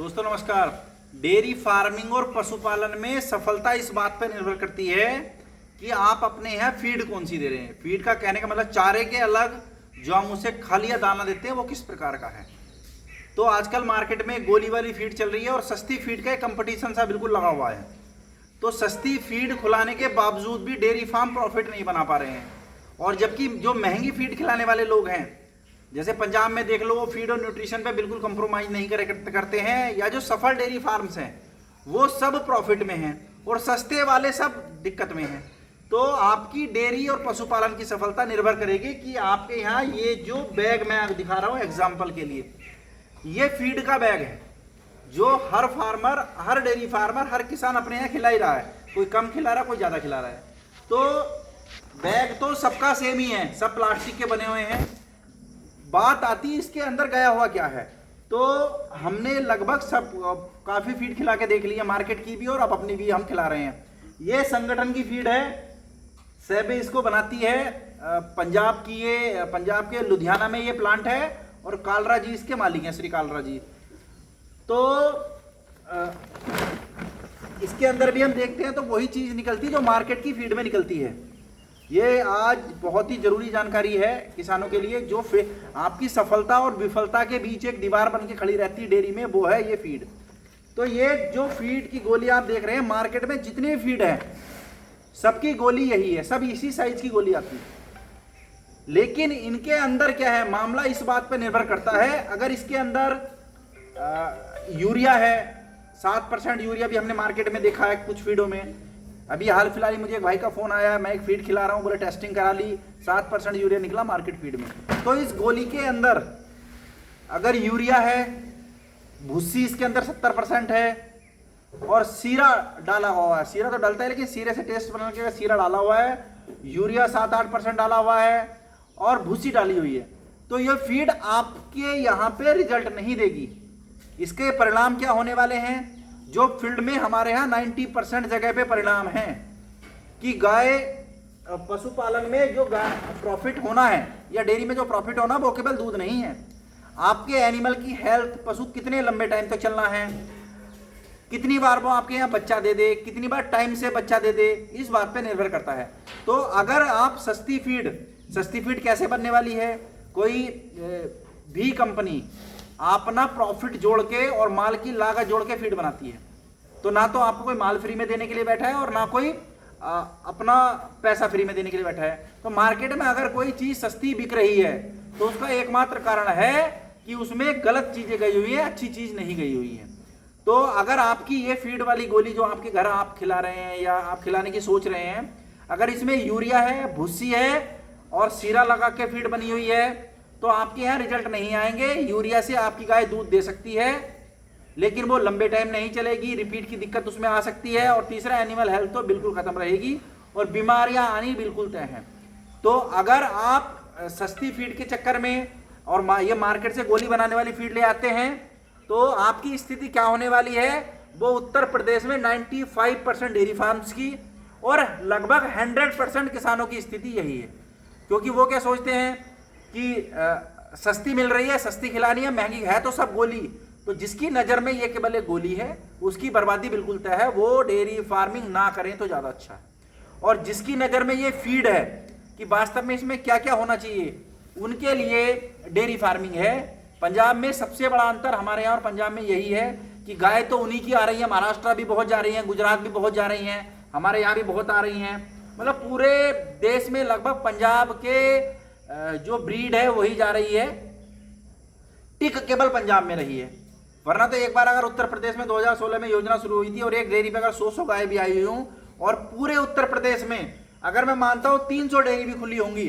दोस्तों नमस्कार। Dairy farming और पशुपालन में सफलता इस बात पर निर्भर करती है कि आप अपने यहाँ फीड कौन सी दे रहे हैं। फीड का कहने का मतलब चारे के अलग जो हम उसे खल या दाना देते हैं वो किस प्रकार का है। तो आजकल मार्केट में गोली वाली फीड चल रही है और सस्ती फीड का कंपटीशन सा बिल्कुल लगा हुआ है। तो सस्ती फीड खिलाने के बावजूद भी डेयरी फार्म प्रॉफिट नहीं बना पा रहे हैं। और जबकि जो महंगी फीड खिलाने वाले लोग हैं, जैसे पंजाब में देख लो, वो फीड और न्यूट्रिशन पे बिल्कुल कंप्रोमाइज नहीं करते हैं, या जो सफल डेयरी फार्म्स हैं वो सब प्रॉफिट में हैं और सस्ते वाले सब दिक्कत में हैं। तो आपकी डेयरी और पशुपालन की सफलता निर्भर करेगी कि आपके यहाँ ये जो बैग मैं आपको दिखा रहा हूँ एग्जाम्पल के लिए, ये फीड का बैग है जो हर फार्मर, हर डेयरी फार्मर, हर किसान अपने यहाँ खिला ही रहा है। कोई कम खिला रहा है, कोई ज़्यादा खिला रहा है। तो बैग तो सबका सेम ही है, सब प्लास्टिक के बने हुए हैं। बात आती है इसके अंदर गया हुआ क्या है। तो हमने लगभग सब काफ़ी फीड खिला के देख लिया, मार्केट की भी और अब अपनी भी हम खिला रहे हैं। ये संगठन की फीड है, सेबे इसको बनाती है, पंजाब की, ये पंजाब के लुधियाना में ये प्लांट है और कालरा जी इसके मालिक हैं, श्री कालरा जी। तो इसके अंदर भी हम देखते हैं तो वही चीज़ निकलती है जो मार्केट की फीड में निकलती है। ये आज बहुत ही जरूरी जानकारी है किसानों के लिए। जो आपकी सफलता और विफलता के बीच एक दीवार बन के खड़ी रहती है डेयरी में, वो है ये फीड। तो ये जो फीड की गोली आप देख रहे हैं, मार्केट में जितनी फीड है सबकी गोली यही है, सब इसी साइज की गोली आती है। लेकिन इनके अंदर क्या है, मामला इस बात पर निर्भर करता है। अगर इसके अंदर यूरिया है, 7% यूरिया भी हमने मार्केट में देखा है कुछ फीडों में। अभी हाल फिलहाल मुझे एक भाई का फोन आया, मैं एक फीड खिला रहा हूँ, बोले टेस्टिंग करा ली, 7% यूरिया निकला मार्केट फीड में। तो इस गोली के अंदर अगर यूरिया है, भूसी इसके अंदर 70% है और सीरा डाला हुआ है, सीरा तो डलता है लेकिन सीरे से टेस्ट बना के सीरा डाला हुआ है, यूरिया 7-8% डाला हुआ है और भूसी डाली हुई है, तो ये फीड आपके यहाँ पे रिजल्ट नहीं देगी। इसके परिणाम क्या होने वाले हैं, जो फील्ड में हमारे यहाँ 90% जगह पे परिणाम है कि गाय पशुपालन में जो गाय प्रॉफिट होना है या डेयरी में जो प्रॉफिट होना, वो केवल दूध नहीं है। आपके एनिमल की हेल्थ, पशु कितने लंबे टाइम तक चलना है, कितनी बार वो आपके यहाँ बच्चा दे दे, कितनी बार टाइम से बच्चा दे दे, इस बात पे निर्भर करता है। तो अगर आप सस्ती फीड कैसे बनने वाली है, कोई भी कंपनी अपना प्रॉफिट जोड़ के और माल की लागत जोड़ के फीड बनाती है, तो ना तो आपको कोई माल फ्री में देने के लिए बैठा है और ना कोई अपना पैसा फ्री में देने के लिए बैठा है। तो मार्केट में अगर कोई चीज सस्ती बिक रही है तो उसका एकमात्र कारण है कि उसमें गलत चीजें गई हुई है, अच्छी चीज नहीं गई हुई है। तो अगर आपकी ये फीड वाली गोली जो आपके घर आप खिला रहे हैं या आप खिलाने की सोच रहे हैं, अगर इसमें यूरिया है, भूसी है और सीरा लगा के फीड बनी हुई है, तो आपके यहाँ रिजल्ट नहीं आएंगे। यूरिया से आपकी गाय दूध दे सकती है लेकिन वो लंबे टाइम नहीं चलेगी, रिपीट की दिक्कत उसमें आ सकती है। और तीसरा, एनिमल हेल्थ तो बिल्कुल खत्म रहेगी और बीमारियां आनी बिल्कुल तय हैं। तो अगर आप सस्ती फीड के चक्कर में और ये मार्केट से गोली बनाने वाली फीड ले आते हैं, तो आपकी स्थिति क्या होने वाली है, वो उत्तर प्रदेश में 95% डेयरी फार्म्स की और लगभग 100% किसानों की स्थिति यही है। क्योंकि वो क्या सोचते हैं कि सस्ती मिल रही है, सस्ती खिलानी है, महंगी है तो सब गोली। तो जिसकी नज़र में ये केवल एक गोली है, उसकी बर्बादी बिल्कुल तय है, वो डेयरी फार्मिंग ना करें तो ज़्यादा अच्छा है। और जिसकी नज़र में ये फीड है कि वास्तव में इसमें क्या क्या होना चाहिए, उनके लिए डेयरी फार्मिंग है। पंजाब में सबसे बड़ा अंतर हमारे यहाँ और पंजाब में यही है कि गाय तो उन्हीं की आ रही है, महाराष्ट्र भी बहुत जा रही हैं, गुजरात भी बहुत जा रही हैं, हमारे यहाँ भी बहुत आ रही हैं। मतलब पूरे देश में लगभग पंजाब के जो ब्रीड है वही जा रही है, टिक केवल पंजाब में रही है। वरना तो एक बार अगर उत्तर प्रदेश में 2016 में योजना शुरू हुई थी और एक डेयरी पे अगर 100 गाय भी आई हुई हूँ और पूरे उत्तर प्रदेश में अगर मैं मानता हूँ 300 डेयरी भी खुली होंगी,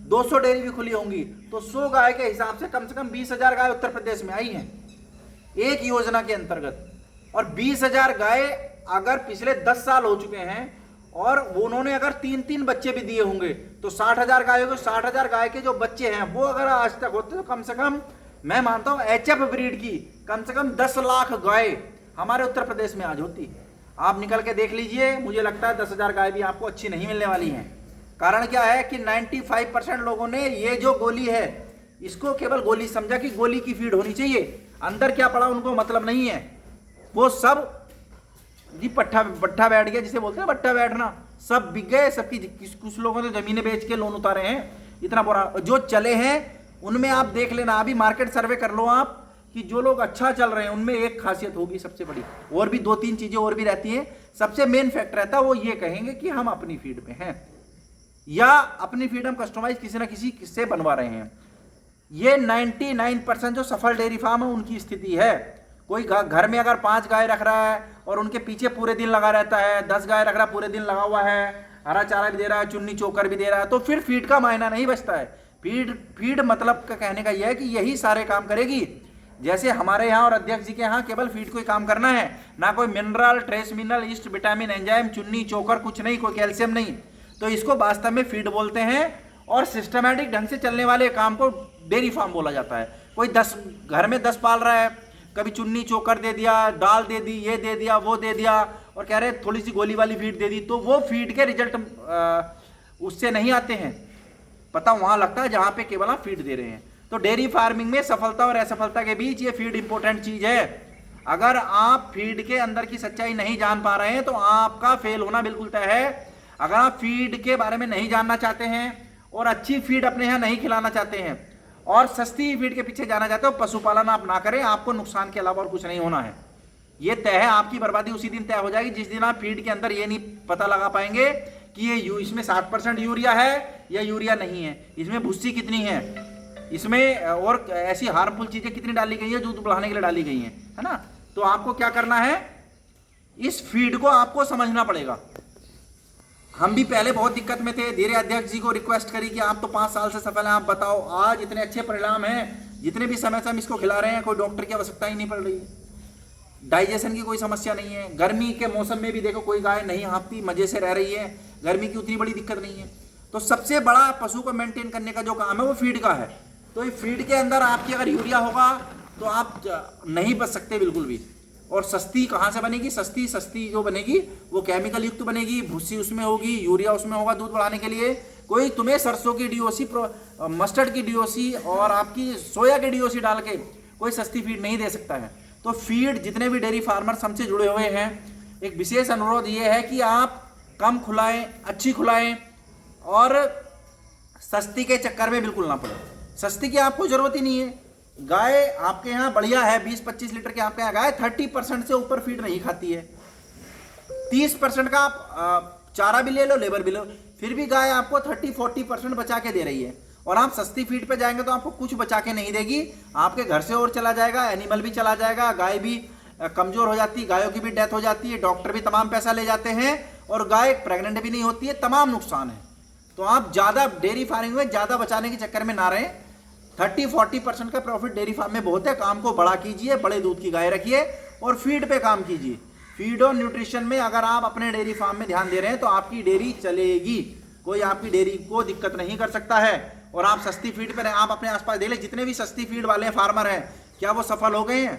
200 डेयरी भी खुली होंगी, तो 100 गाय के हिसाब से कम 20,000 गाय उत्तर प्रदेश में आई हैं एक योजना के अंतर्गत। और 20,000 गाय अगर पिछले 10 साल हो चुके हैं और उन्होंने अगर 3-3 बच्चे भी दिए होंगे, तो 60,000 गायों के 60,000 गाय के जो बच्चे हैं वो अगर आज तक होते तो कम से कम मैं मानता हूं एचएफ ब्रीड की कम से कम 10 लाख गाय हमारे उत्तर प्रदेश में आज होती। आप निकल के देख लीजिए, मुझे लगता है 10,000 गाय भी आपको अच्छी नहीं मिलने वाली हैं। कारण क्या है कि 95% लोगों ने ये जो गोली है इसको केवल गोली समझा कि गोली की फीड होनी चाहिए। अंदर क्या पड़ा उनको मतलब नहीं है। वो सब जी बट्ठा बैठ गया, जिसे बोलते हैं बट्ठा बैठना, सब बिक गए सबकी। कुछ लोगों ने जमीनें बेच के लोन उतारे हैं, इतना बुरा। जो चले हैं उनमें आप देख लेना, अभी मार्केट सर्वे कर लो आप कि जो लोग अच्छा चल रहे हैं उनमें एक खासियत होगी सबसे बड़ी, और भी 2-3 चीजें और भी रहती हैं। सबसे मेन फैक्टर रहता है वो ये कहेंगे कि हम अपनी फीड में हैं, या अपनी फीड हम कस्टमाइज किसी ना किसी से बनवा रहे हैं। ये 99% जो सफल डेयरी फार्म है उनकी स्थिति है। कोई घर में अगर 5 गाय रख रहा है और उनके पीछे पूरे दिन लगा रहता है, 10 गाय रख रहा है पूरे दिन लगा हुआ है, हरा चारा भी दे रहा है, चुन्नी चोकर भी दे रहा है, तो फिर फीड का मायना नहीं बचता है। फीड मतलब का कहने का यह है कि यही सारे काम करेगी। जैसे हमारे यहाँ और अध्यक्ष जी के यहाँ केवल फीड को ही काम करना है, ना कोई mineral, trace mineral, east, vitamin, enzyme, चुन्नी चोकर कुछ नहीं, कोई कैल्शियम नहीं। तो इसको वास्तव में फीड बोलते हैं, और सिस्टमैटिक ढंग से चलने वाले काम को डेयरी फार्म बोला जाता है। कोई 10 घर में 10 पाल रहा है, कभी चुन्नी चोकर दे दिया, दाल दे दी, ये दे दिया, वो दे दिया, और कह रहे थोड़ी सी गोली वाली फीड दे दी, तो वो फीड के रिजल्ट उससे नहीं आते हैं। पता वहां लगता है जहां पे केवल आप फीड दे रहे हैं। तो डेयरी फार्मिंग में सफलता और असफलता के बीच ये फीड इंपॉर्टेंट चीज है। अगर आप फीड के अंदर की सच्चाई नहीं जान पा रहे हैं तो आपका फेल होना बिल्कुल तय है। अगर आप फीड के बारे में नहीं जानना चाहते हैं और अच्छी फीड अपने यहाँ नहीं खिलाना चाहते हैं और सस्ती फीड के पीछे जाना चाहते हो, पशुपालन आप ना करें, आपको नुकसान के अलावा और कुछ नहीं होना है। ये तय है, आपकी बर्बादी उसी दिन तय हो जाएगी जिस दिन आप फीड के अंदर ये नहीं पता लगा पाएंगे कि ये इसमें 60% यूरिया है या यूरिया नहीं है, इसमें भूसी कितनी है, इसमें और ऐसी हार्मफुल चीजें कितनी डाली गई है दूध बढ़ाने के लिए डाली गई है ना। तो आपको क्या करना है, इस फीड को आपको समझना पड़ेगा। हम भी पहले बहुत दिक्कत में थे, धीरे अध्यक्ष जी को रिक्वेस्ट करी कि आप तो 5 साल से सफल हैं, आप बताओ। आज इतने अच्छे परिणाम हैं, जितने भी समय से हम इसको खिला रहे हैं, कोई डॉक्टर की आवश्यकता ही नहीं पड़ रही है, डाइजेशन की कोई समस्या नहीं है। गर्मी के मौसम में भी देखो कोई गाय नहीं हाँफती, मजे से रह रही है, गर्मी की उतनी बड़ी दिक्कत नहीं है। तो सबसे बड़ा पशु को मेंटेन करने का जो काम है वो फीड का है। तो ये फीड के अंदर आपकी अगर यूरिया होगा तो आप नहीं बच सकते बिल्कुल भी। और सस्ती कहाँ से बनेगी, सस्ती जो बनेगी वो केमिकल युक्त बनेगी, भूसी उसमें होगी, यूरिया उसमें होगा दूध बढ़ाने के लिए। कोई तुम्हें सरसों की डीओसी, मस्टर्ड की डीओसी और आपकी सोया की डीओसी डाल के कोई सस्ती फीड नहीं दे सकता है। तो फीड, जितने भी डेयरी फार्मर्स हमसे जुड़े हुए हैं, एक विशेष अनुरोध ये है कि आप कम खुलाएं, अच्छी खुलाएं और सस्ती के चक्कर में बिल्कुल ना पड़े। सस्ती की आपको जरूरत ही नहीं है। गाय आपके यहाँ बढ़िया है, 20-25 लीटर के आपके यहाँ गाय 30% से ऊपर फीड नहीं खाती है। 30% का आप चारा भी ले लो, लेबर भी लो, फिर भी गाय आपको 30-40% बचा के दे रही है। और आप सस्ती फीड पे जाएंगे तो आपको कुछ बचा के नहीं देगी, आपके घर से और चला जाएगा, एनिमल भी चला जाएगा, गाय भी कमजोर हो जाती है, गायों की भी डेथ हो जाती है, डॉक्टर भी तमाम पैसा ले जाते हैं और गाय प्रेग्नेंट भी नहीं होती है, तमाम नुकसान है। तो आप ज्यादा डेयरी फार्मिंग में ज्यादा बचाने के चक्कर में ना रहें। 30-40% का प्रॉफिट डेयरी फार्म में बहुत है। काम को बड़ा कीजिए, बड़े दूध की गाय रखिए और फीड पे काम कीजिए। फीड और न्यूट्रिशन में अगर आप अपने डेयरी फार्म में ध्यान दे रहे हैं तो आपकी डेयरी चलेगी, कोई आपकी डेयरी को दिक्कत नहीं कर सकता है। और आप सस्ती फीड पे आप अपने आसपास देख ले, जितने भी सस्ती फीड वाले फार्मर हैं, क्या वो सफल हो गए हैं?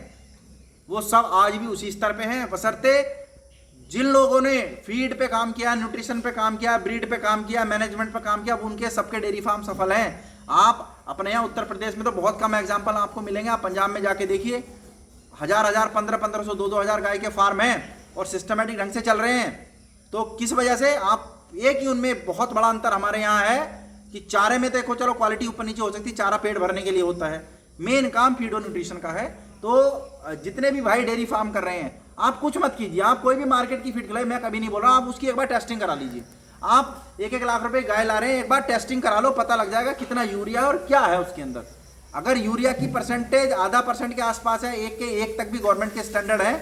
वो सब आज भी उसी स्तर पे हैं, बशर्ते जिन लोगों ने फीड पे काम किया, न्यूट्रिशन पे काम किया, ब्रीड पे काम किया, मैनेजमेंट पे काम किया, उनके सबके डेयरी फार्म सफल हैं। आप अपने यहाँ उत्तर प्रदेश में तो बहुत कम एग्जाम्पल आपको मिलेंगे, आप पंजाब में जाके देखिए, 1000-1000, 1500-1500, 2000 गाय के फार्म हैं और सिस्टमेटिक ढंग से चल रहे हैं। तो किस वजह से? आप एक ही उनमें बहुत बड़ा अंतर हमारे यहाँ है कि चारे में देखो, चलो क्वालिटी ऊपर नीचे हो सकती है, चारा पेट भरने के लिए होता है, मेन काम फीड और न्यूट्रिशन का है। तो जितने भी भाई डेयरी फार्म कर रहे हैं, आप कुछ मत कीजिए, आप कोई भी मार्केट की फीड खिलाए, मैं कभी नहीं बोल रहा, आप उसकी एक बार टेस्टिंग करा लीजिए। आप 1-1 लाख रुपए गाय ला रहे हैं, एक बार टेस्टिंग करा लो, पता लग जाएगा कितना यूरिया और क्या है उसके अंदर। अगर यूरिया की परसेंटेज आधा % के आसपास है, 1 के 1 तक भी गवर्नमेंट के स्टैंडर्ड है,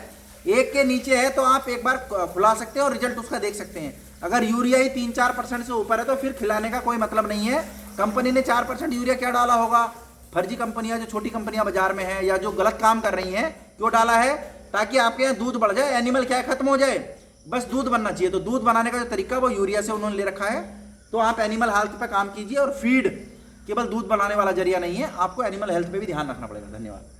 1 के नीचे है, तो आप एक बार खुला सकते हैं और रिजल्ट उसका देख सकते हैं। अगर यूरिया ही 3-4% से ऊपर है तो फिर खिलाने का कोई मतलब नहीं है। कंपनी ने 4% यूरिया क्या डाला होगा? फर्जी कंपनियां, जो छोटी कंपनियां बाजार में हैं या जो गलत काम कर रही हैं, क्यों डाला है? ताकि आपके यहाँ दूध बढ़ जाए, एनिमल क्या है, खत्म हो जाए, बस दूध बनना चाहिए। तो दूध बनाने का जो तरीका वो यूरिया से उन्होंने ले रखा है। तो आप एनिमल हेल्थ पे काम कीजिए, और फीड केवल दूध बनाने वाला जरिया नहीं है, आपको एनिमल हेल्थ पे भी ध्यान रखना पड़ेगा। धन्यवाद।